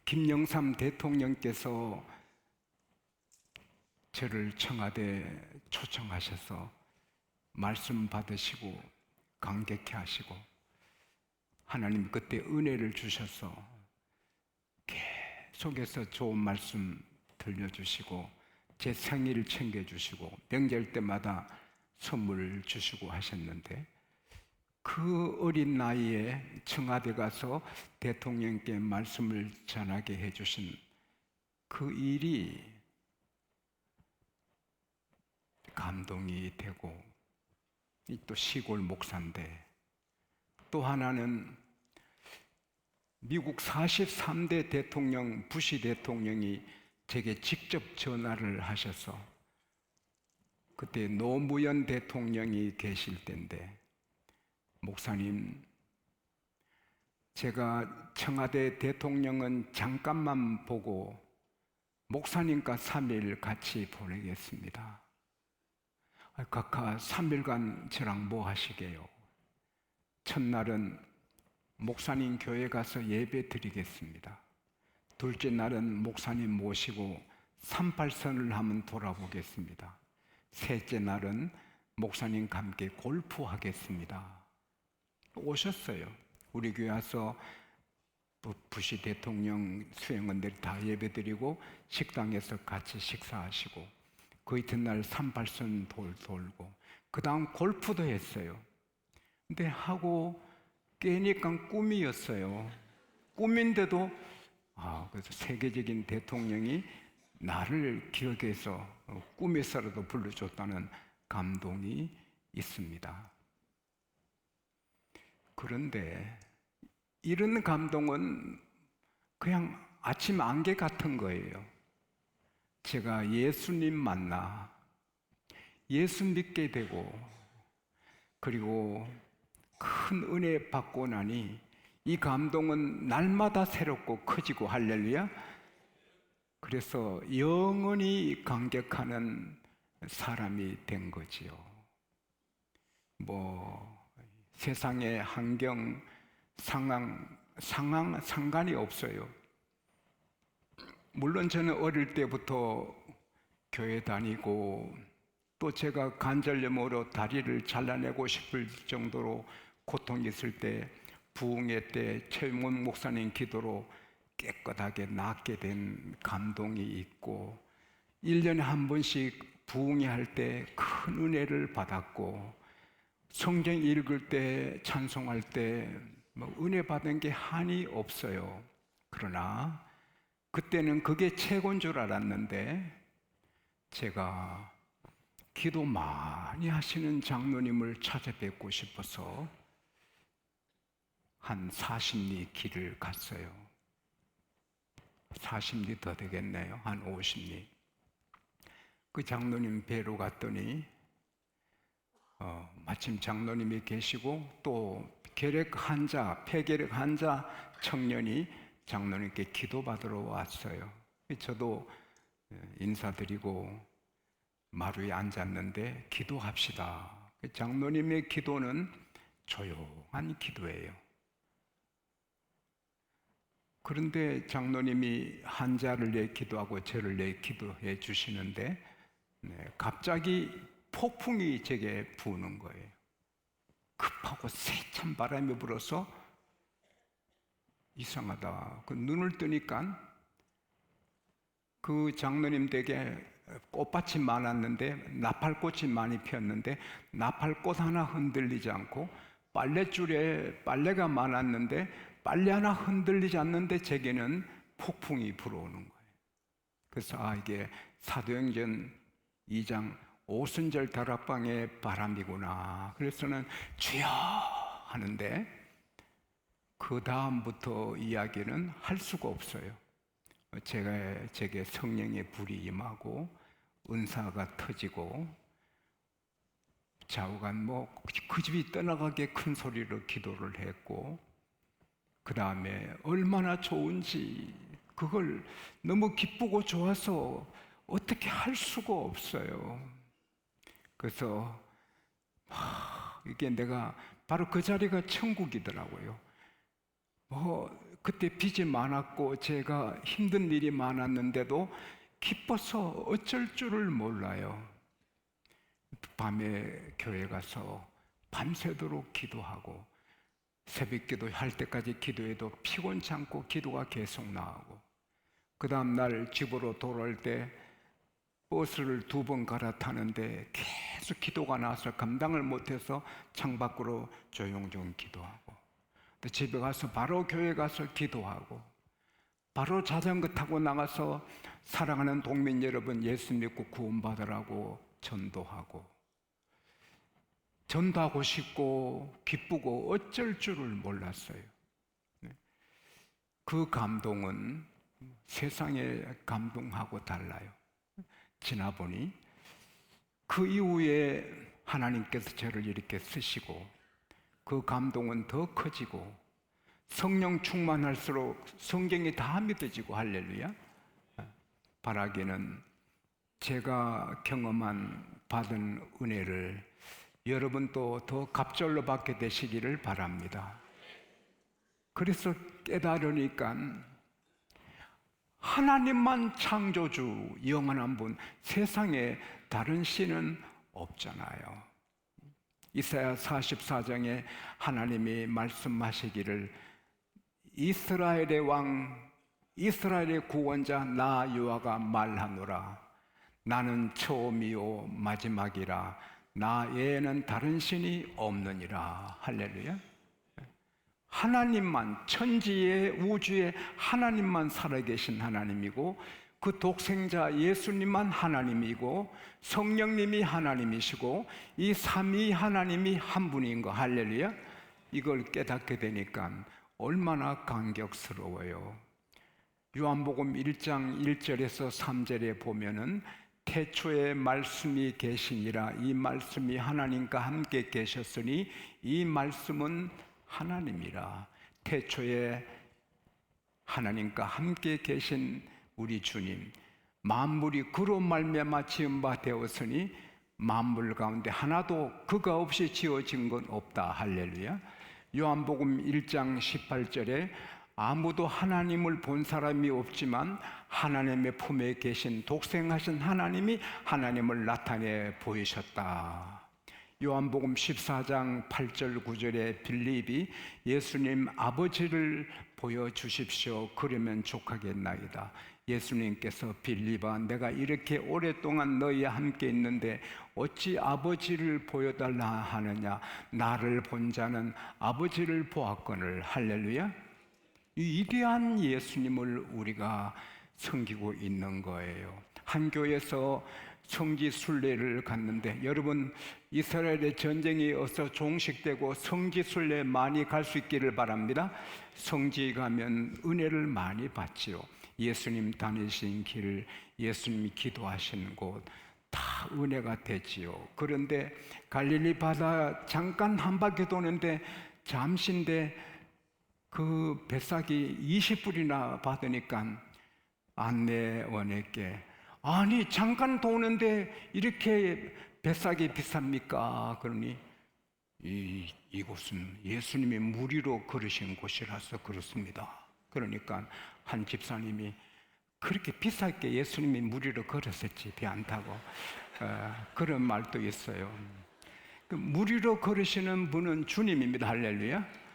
김영삼 대통령께서 저를 청와대에 초청하셔서 말씀 받으시고 감격해 하시고 하나님 그때 은혜를 주셔서 계속해서 좋은 말씀 들려주시고 제 생일 챙겨주시고 명절 때마다 선물 주시고 하셨는데 그 어린 나이에 청와대 가서 대통령께 말씀을 전하게 해주신 그 일이 감동이 되고 또 시골 목사인데 또 하나는 미국 43대 대통령 부시 대통령이 제게 직접 전화를 하셔서 그때 노무현 대통령이 계실 때인데 목사님, 제가 청와대 대통령은 잠깐만 보고 목사님과 3일 같이 보내겠습니다. 각하 3일간 저랑 뭐 하시게요? 첫날은 목사님 교회 가서 예배 드리겠습니다. 둘째 날은 목사님 모시고 38선을 한번 돌아보겠습니다. 셋째 날은 목사님과 함께 골프하겠습니다. 오셨어요. 우리 교회 와서 부시 대통령 수행원들이 다 예배드리고 식당에서 같이 식사하시고 그 이튿날 38선 돌고 그 다음 골프도 했어요. 근데 하고 깨니까 꿈이었어요. 꿈인데도 그래서 세계적인 대통령이 나를 기억해서 꿈에서라도 불러줬다는 감동이 있습니다. 그런데 이런 감동은 그냥 아침 안개 같은 거예요. 제가 예수님 만나 예수 믿게 되고 그리고 큰 은혜 받고 나니 이 감동은 날마다 새롭고 커지고 할렐루야. 그래서 영원히 감격하는 사람이 된 거지요. 세상의 환경, 상황 상관이 없어요. 물론 저는 어릴 때부터 교회 다니고 또 제가 관절염으로 다리를 잘라내고 싶을 정도로 고통이 있을 때 부흥회 때 최용원 목사님 기도로 깨끗하게 낫게 된 감동이 있고 1년에 한 번씩 부흥회 할 때 큰 은혜를 받았고 성경 읽을 때 찬송할 때 은혜 받은 게 한이 없어요. 그러나 그때는 그게 최고인 줄 알았는데 제가 기도 많이 하시는 장로님을 찾아뵙고 싶어서 한 40리 길을 갔어요. 40리 더 되겠네요. 한 50리. 그 장로님 뵈러 갔더니 마침 장로님이 계시고 또 폐결핵 환자 청년이 장로님께 기도받으러 왔어요. 저도 인사드리고 마루에 앉았는데 기도합시다. 장로님의 기도는 조용한 기도예요. 그런데 장로님이 환자를 위해 기도하고 저를 위해 기도해 주시는데 갑자기 폭풍이 제게 부는 거예요. 급하고 세찬 바람이 불어서 이상하다. 그 눈을 뜨니까 그 장로님 댁에 꽃밭이 많았는데 나팔꽃이 많이 피었는데 나팔꽃 하나 흔들리지 않고 빨랫줄에 빨래가 많았는데 빨래 하나 흔들리지 않는데 제게는 폭풍이 불어오는 거예요. 그래서 이게 사도행전 2장 오순절 다락방의 바람이구나. 그래서는 주여 하는데 그 다음부터 이야기는 할 수가 없어요. 제게 성령의 불이 임하고 은사가 터지고 좌우간 그 집이 떠나가게 큰 소리로 기도를 했고 그 다음에 얼마나 좋은지 그걸 너무 기쁘고 좋아서 어떻게 할 수가 없어요. 그래서 이게 내가 바로 그 자리가 천국이더라고요. 그때 빚이 많았고 제가 힘든 일이 많았는데도 기뻐서 어쩔 줄을 몰라요. 밤에 교회 가서 밤새도록 기도하고 새벽 기도할 때까지 기도해도 피곤치 않고 기도가 계속 나오고, 그 다음날 집으로 돌아올 때 버스를 2번 갈아타는데 계속 기도가 나와서 감당을 못해서 창밖으로 조용조용 기도하고, 또 집에 가서 바로 교회 가서 기도하고, 바로 자전거 타고 나가서 사랑하는 동민 여러분 예수 믿고 구원받으라고 전도하고 싶고 기쁘고 어쩔 줄을 몰랐어요. 그 감동은 세상의 감동하고 달라요. 지나보니 그 이후에 하나님께서 저를 이렇게 쓰시고 그 감동은 더 커지고 성령 충만할수록 성경이 다 믿어지고, 할렐루야. 바라기는 제가 경험한 받은 은혜를 여러분도 더 갑절로 받게 되시기를 바랍니다. 그래서 깨달으니까 하나님만 창조주, 영원한 분, 세상에 다른 신은 없잖아요. 이사야 44장에 하나님이 말씀하시기를 이스라엘의 왕, 이스라엘의 구원자 나 여호와가 말하노라. 나는 처음이요 마지막이라. 나 외에는 다른 신이 없느니라. 할렐루야. 하나님만, 천지의 우주에 하나님만 살아계신 하나님이고, 그 독생자 예수님만 하나님이고 성령님이 하나님이시고 이 삼위 하나님이 한 분인 거, 할렐루야. 이걸 깨닫게 되니까 얼마나 감격스러워요. 요한복음 1장 1절에서 3절에 보면은 태초에 말씀이 계시니라. 이 말씀이 하나님과 함께 계셨으니 이 말씀은 하나님이라. 태초에 하나님과 함께 계신 우리 주님, 만물이 그로 말미암아 지은 바 되었으니 만물 가운데 하나도 그가 없이 지어진 건 없다. 할렐루야. 요한복음 1장 18절에 아무도 하나님을 본 사람이 없지만 하나님의 품에 계신 독생하신 하나님이 하나님을 나타내 보이셨다. 요한복음 14장 8절 9절에 빌립이 예수님 아버지를 보여주십시오. 그러면 족하겠나이다. 예수님께서 빌립아, 내가 이렇게 오랫동안 너희와 함께 있는데 어찌 아버지를 보여달라 하느냐. 나를 본 자는 아버지를 보았거늘. 할렐루야. 이 위대한 예수님을 우리가 섬기고 있는 거예요. 한 교회에서 성지 순례를 갔는데, 여러분 이스라엘의 전쟁이 어서 종식되고 성지 순례 많이 갈 수 있기를 바랍니다. 성지 가면 은혜를 많이 받지요. 예수님 다니신 길, 예수님이 기도하시는 곳 다 은혜가 되지요. 그런데 갈릴리 바다 잠깐 한 바퀴 도는데 잠시인데 그 뱃삭이 20불이나 받으니까 안내원에게, 아니 잠깐 도는데 이렇게 뱃삭이 비쌉니까? 그러니 이곳은 예수님이 무리로 걸으신 곳이라서 그렇습니다. 그러니까 한 집사님이 그렇게 비싸게 예수님이 무리로 걸었었지 배 안 타고, 그런 말도 있어요. 무리로 걸으시는 분은 주님입니다. 할렐루야.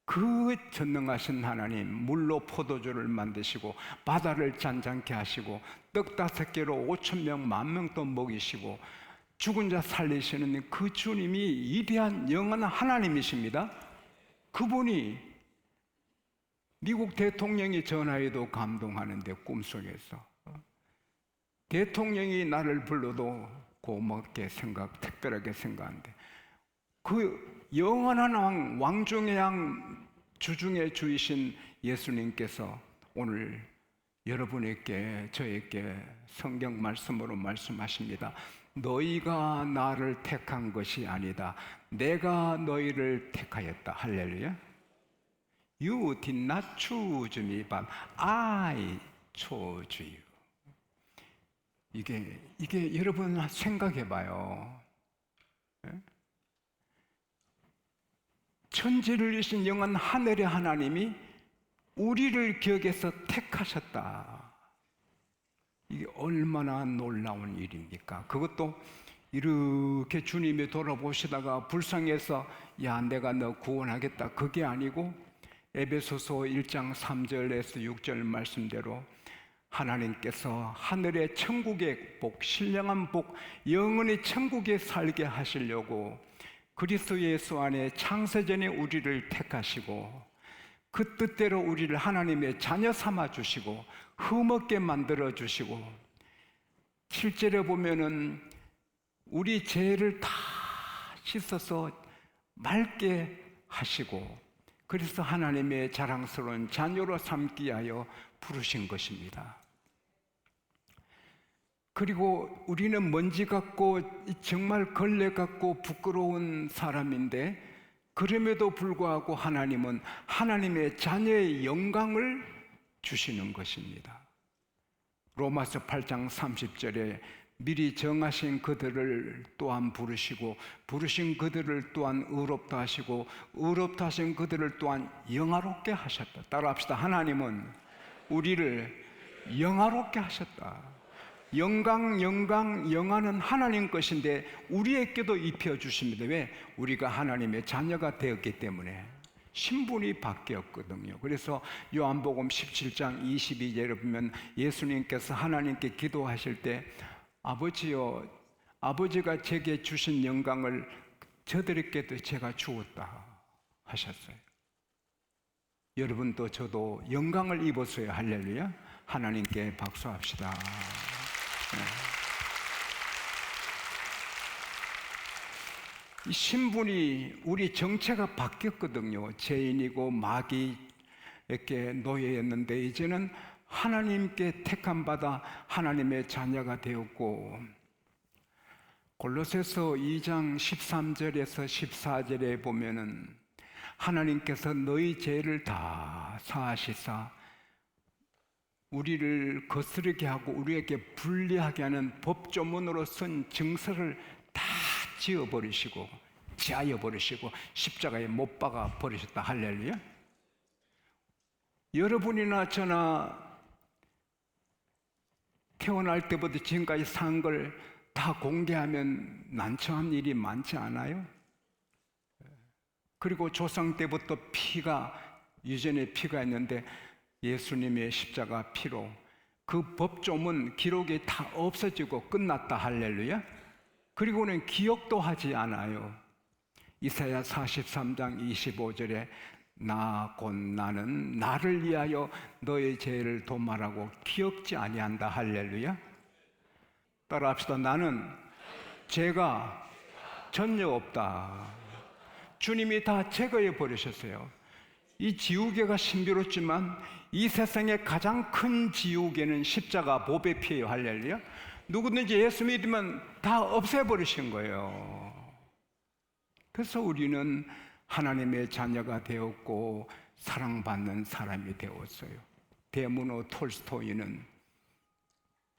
그 전능하신 하나님, 물로 포도주를 만드시고 바다를 잔잔케 하시고 떡 5개로 5,000명 10,000명 또 먹이시고 죽은 자 살리시는 그 주님이 위대한 영원한 하나님이십니다. 그분이 미국 대통령이 전화해도 감동하는데, 꿈속에서 대통령이 나를 불러도 고맙게 특별하게 생각하는데, 그 영원한 왕 중의 왕, 주중의 주이신 예수님께서 오늘 여러분에게, 저에게 성경 말씀으로 말씀하십니다. 너희가 나를 택한 것이 아니다. 내가 너희를 택하였다. 할렐루야. You did not choose me, but I chose you. 이게 여러분 생각해 봐요. 천지를 이신 영원 하늘의 하나님이 우리를 기억해서 택하셨다. 이게 얼마나 놀라운 일입니까? 그것도 이렇게 주님이 돌아보시다가 불쌍해서 야, 내가 너 구원하겠다, 그게 아니고 에베소서 1장 3절에서 6절 말씀대로 하나님께서 하늘의 천국의 복, 신령한 복, 영원히 천국에 살게 하시려고 그리스도 예수 안에 창세전에 우리를 택하시고 그 뜻대로 우리를 하나님의 자녀 삼아 주시고 흠없게 만들어 주시고, 7절에 보면은 우리 죄를 다 씻어서 맑게 하시고 그래서 하나님의 자랑스러운 자녀로 삼기 위하여 부르신 것입니다. 그리고 우리는 먼지 같고 정말 걸레 같고 부끄러운 사람인데 그럼에도 불구하고 하나님은 하나님의 자녀의 영광을 주시는 것입니다. 로마서 8장 30절에 미리 정하신 그들을 또한 부르시고 부르신 그들을 또한 의롭다 하시고 의롭다 하신 그들을 또한 영화롭게 하셨다. 따라합시다. 하나님은 우리를 영화롭게 하셨다. 영화는 하나님 것인데 우리에게도 입혀주십니다. 왜? 우리가 하나님의 자녀가 되었기 때문에 신분이 바뀌었거든요. 그래서 요한복음 17장 22절에 보면 예수님께서 하나님께 기도하실 때 아버지여, 아버지가 제게 주신 영광을 저들에게도 제가 주었다 하셨어요. 여러분도 저도 영광을 입었어요. 할렐루야. 하나님께 박수합시다. 이 신분이 우리 정체가 바뀌었거든요. 죄인이고 마귀에게 노예였는데 이제는 하나님께 택함 받아 하나님의 자녀가 되었고, 골로새서 2장 13절에서 14절에 보면은 하나님께서 너희 죄를 다 사하시사 우리를 거스르게 하고 우리에게 불리하게 하는 법조문으로 쓴 증서를 다 지어버리시고 지하여버리시고 십자가에 못 박아 버리셨다. 할렐루야. 여러분이나 저나 태어날 때부터 지금까지 산 걸 다 공개하면 난처한 일이 많지 않아요? 그리고 조상 때부터 유전의 피가 있는데 예수님의 십자가 피로 그 법조문 기록이 다 없어지고 끝났다. 할렐루야. 그리고는 기억도 하지 않아요. 이사야 43장 25절에 나 곧 나는 나를 위하여 너의 죄를 도말하고 기억지 아니한다. 할렐루야. 따라합시다. 나는 죄가 전혀 없다. 주님이 다 제거해 버리셨어요. 이 지우개가 신비롭지만 이 세상의 가장 큰 지우개는 십자가 보배 피예요. 할렐루야. 누구든지 예수 믿으면 다 없애버리신 거예요. 그래서 우리는 하나님의 자녀가 되었고 사랑받는 사람이 되었어요. 데모노 톨스토이는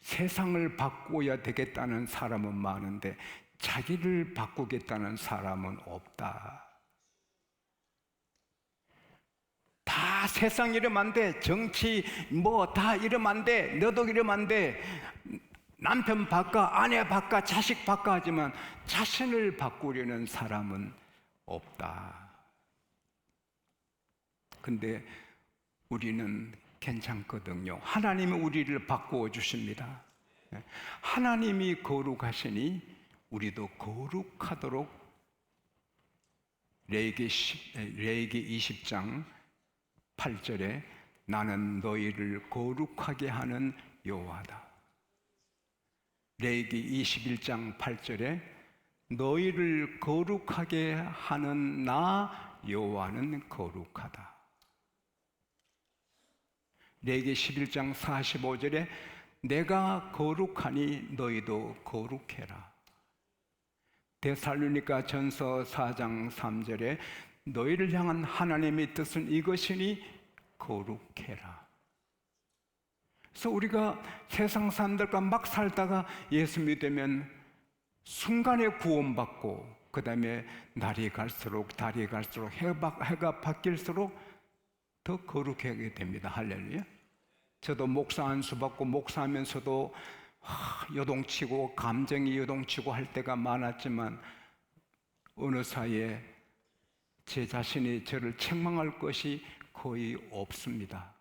세상을 바꾸어야 되겠다는 사람은 많은데 자기를 바꾸겠다는 사람은 없다. 다 세상 이러면 안 돼. 정치 다 이러면 안 돼. 너도 이러면 안 돼. 남편 바꿔, 아내 바꿔, 자식 바꿔 하지만 자신을 바꾸려는 사람은 없다. 근데 우리는 괜찮거든요. 하나님이 우리를 바꾸어 주십니다. 하나님이 거룩하시니 우리도 거룩하도록 레위기 20장 8절에 나는 너희를 거룩하게 하는 여호와다. 레위기 21장 8절에 너희를 거룩하게 하는 나 여호와는 거룩하다. 레위기 11장 45절에 내가 거룩하니 너희도 거룩해라. 데살로니가 전서 4장 3절에 너희를 향한 하나님의 뜻은 이것이니 거룩해라. 그래서 우리가 세상 사람들과 막 살다가 예수 믿으면 순간에 구원받고 그 다음에 날이 갈수록 달이 갈수록 해가 바뀔수록 더 거룩하게 됩니다. 할렐루야. 저도 목사 안수 받고 목사하면서도 요동치고 감정이 요동치고 할 때가 많았지만 어느 사이에 제 자신이 저를 책망할 것이 거의 없습니다.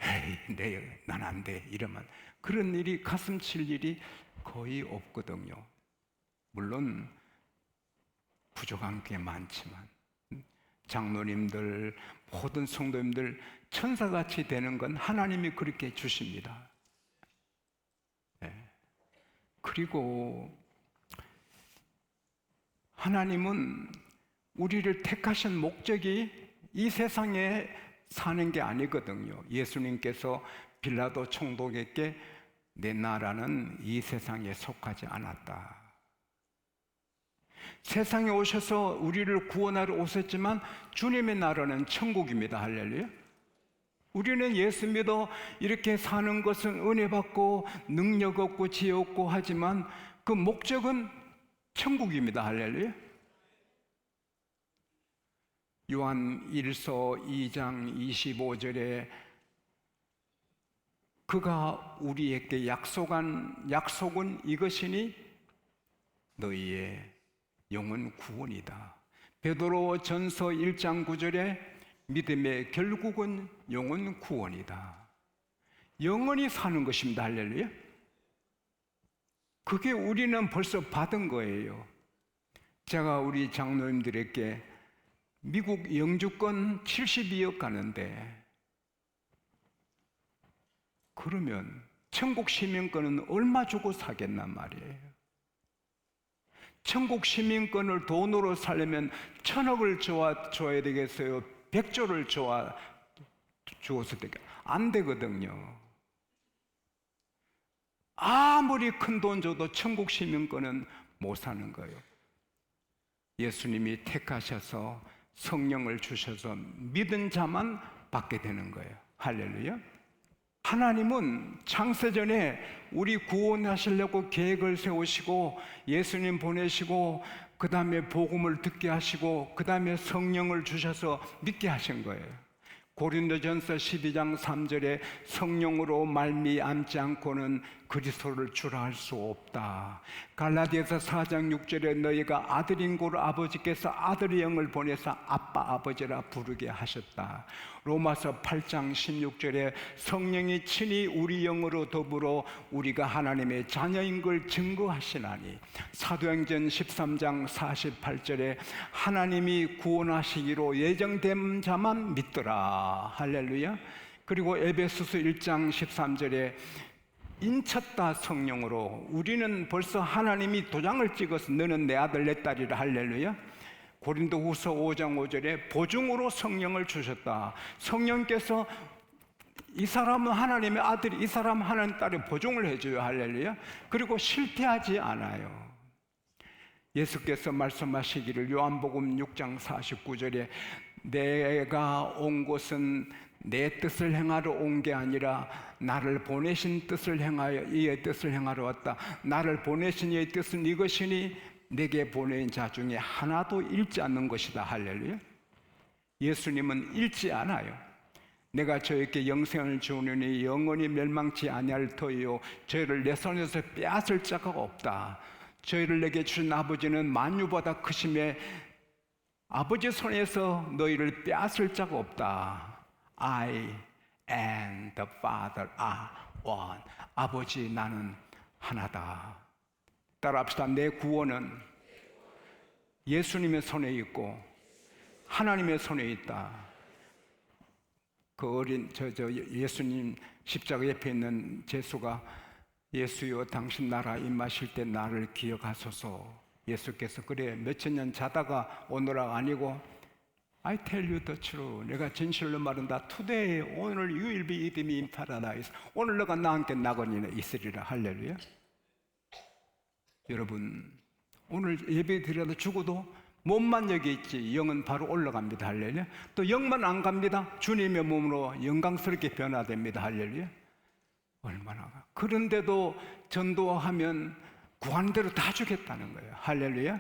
에이, 난 안 돼. 이러면 그런 일이 가슴 칠 일이 거의 없거든요. 물론 부족한 게 많지만 장로님들, 모든 성도님들 천사같이 되는 건 하나님이 그렇게 주십니다. 그리고 하나님은 우리를 택하신 목적이 이 세상에 사는 게 아니거든요. 예수님께서 빌라도 총독에게 내 나라는 이 세상에 속하지 않았다. 세상에 오셔서 우리를 구원하러 오셨지만 주님의 나라는 천국입니다. 할렐루야. 우리는 예수 믿어 이렇게 사는 것은 은혜 받고 능력 없고 지혜 없고 하지만 그 목적은 천국입니다. 할렐루야. 요한 1서 2장 25절에 그가 우리에게 약속한 약속은 이것이니 너희의 영혼 구원이다. 베드로 전서 1장 9절에 믿음의 결국은 영혼 구원이다. 영원히 사는 것입니다. 할렐루야. 그게 우리는 벌써 받은 거예요. 제가 우리 장로님들에게 미국 영주권 72억 가는데 그러면 천국 시민권은 얼마 주고 사겠단 말이에요. 천국 시민권을 돈으로 살려면 1,000억을 줘야 되겠어요? 100조를 주어서 되게 안 되거든요. 아무리 큰 돈 줘도 천국 시민권은 못 사는 거예요. 예수님이 택하셔서 성령을 주셔서 믿은 자만 받게 되는 거예요. 할렐루야. 하나님은 창세전에 우리 구원하시려고 계획을 세우시고 예수님 보내시고 그 다음에 복음을 듣게 하시고 그 다음에 성령을 주셔서 믿게 하신 거예요. 고린도전서 12장 3절에 성령으로 말미암지 않고는 그리스도를 주라 할 수 없다. 갈라디아서 4장 6절에 너희가 아들인 고로 아버지께서 아들의 영을 보내서 아빠 아버지라 부르게 하셨다. 로마서 8장 16절에 성령이 친히 우리 영으로 더불어 우리가 하나님의 자녀인 걸 증거하시나니. 사도행전 13장 48절에 하나님이 구원하시기로 예정된 자만 믿더라. 할렐루야. 그리고 에베소서 1장 13절에 인쳤다 성령으로. 우리는 벌써 하나님이 도장을 찍어서 너는 내 아들 내 딸이라. 할렐루야. 고린도후서 5장 5절에 보증으로 성령을 주셨다. 성령께서 이 사람은 하나님의 아들이, 이 사람은 하나님 딸이 보증을 해줘요. 할렐루야. 그리고 실패하지 않아요. 예수께서 말씀하시기를 요한복음 6장 49절에 내가 온 곳은 내 뜻을 행하러 온 게 아니라 나를 보내신 뜻을 행하여 이의 뜻을 행하러 왔다. 나를 보내신 이의 뜻은 이것이니 내게 보낸 자 중에 하나도 잃지 않는 것이다. 할렐루야. 예수님은 잃지 않아요. 내가 저에게 영생을 주오니 영원히 멸망치 아니할 터이요 저희를 내 손에서 빼앗을 자가 없다. 저희를 내게 주신 아버지는 만유보다 크심에 아버지 손에서 너희를 빼앗을 자가 없다. I and the Father are one. 아버지 나는 하나다. 따라합시다. 내 구원은 예수님의 손에 있고 하나님의 손에 있다. 그 어린 예수님 십자가 옆에 있는 제수가 예수여 당신 나라 임하실 때 나를 기억하소서. 예수께서 그래 몇천 년 자다가 오늘아 아니고 I tell you the truth. 내가 진실로 말한다. Today, 오늘 you will be with me in paradise. 오늘 너가 나와 함께 낙원에 있으리라. 할렐루야. 여러분 오늘 예배 드려도 죽어도 몸만 여기 있지 영은 바로 올라갑니다. 할렐루야. 또 영만 안 갑니다. 주님의 몸으로 영광스럽게 변화됩니다. 할렐루야. 얼마나. 그런데도 전도하면 구하는 대로 다 주겠다는 거예요. 할렐루야.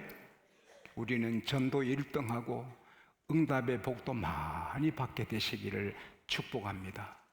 우리는 전도 1등하고 응답의 복도 많이 받게 되시기를 축복합니다.